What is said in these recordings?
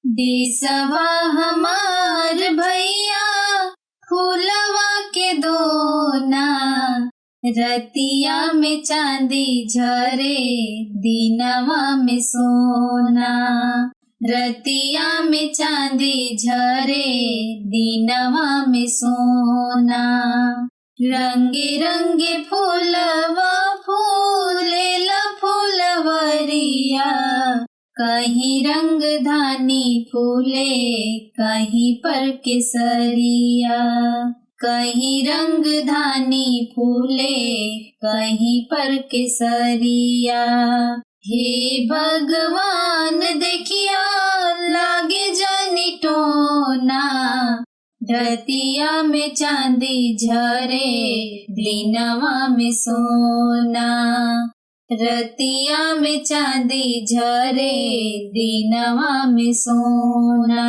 देसवा हमार भैया फूलवा के दोना, रतिया में चांदी झरे दिनवा में सोना। रतिया में चांदी झरे दिनवा में सोना। रंगे रंगे फूलवा फूलेला फूलवरिया, कहीं रंग धानी फूले कहीं पर केसरिया। कहीं रंग धानी फूले कहीं पर केसरिया। हे भगवान देखिया लागे जानी टोना, रतिया में चांदी झरे दिनवा में सोना। रतिया में चांदी झरे दिनवा में सोना।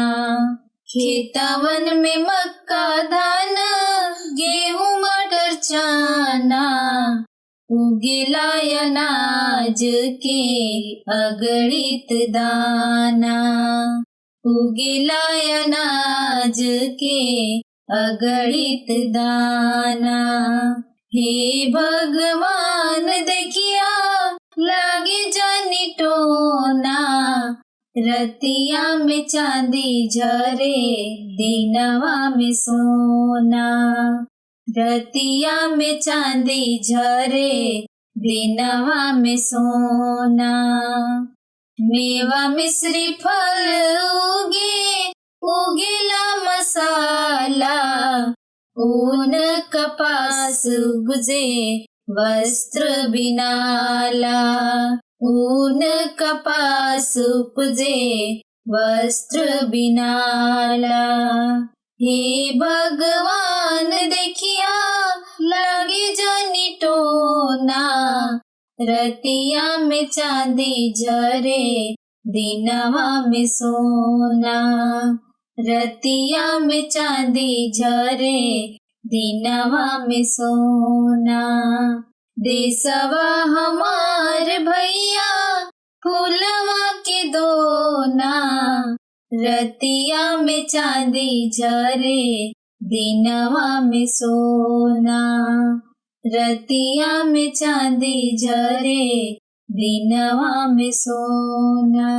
खेतवन में मक्का धान गेहूं मटर चना, उगेला अनाज के अगणित दाना। उगेला अनाज के अगणित दाना। हे भगवान देखिया लागे जानी टोना, रतिया में चांदी झरे दिनवा में सोना। रतिया में चांदी झरे दिनवा में सोना। मेवा मिश्री फल उगे उगेला मसाला, ऊन कपास उपजे वस्त्र बिनाला। ऊन कपास उपजे वस्त्र बिनाला। हे भगवान देखिया लागे जानी टोना, रतिया में चांदी झरे दिनवा में सोना। रतिया में चांदी झरे दिनवा में सोना। देसवा हमार भैया फूलवा के दोना, रतिया में चांदी झरे दिनवा में सोना। रतिया में चांदी झरे दिनवा में सोना।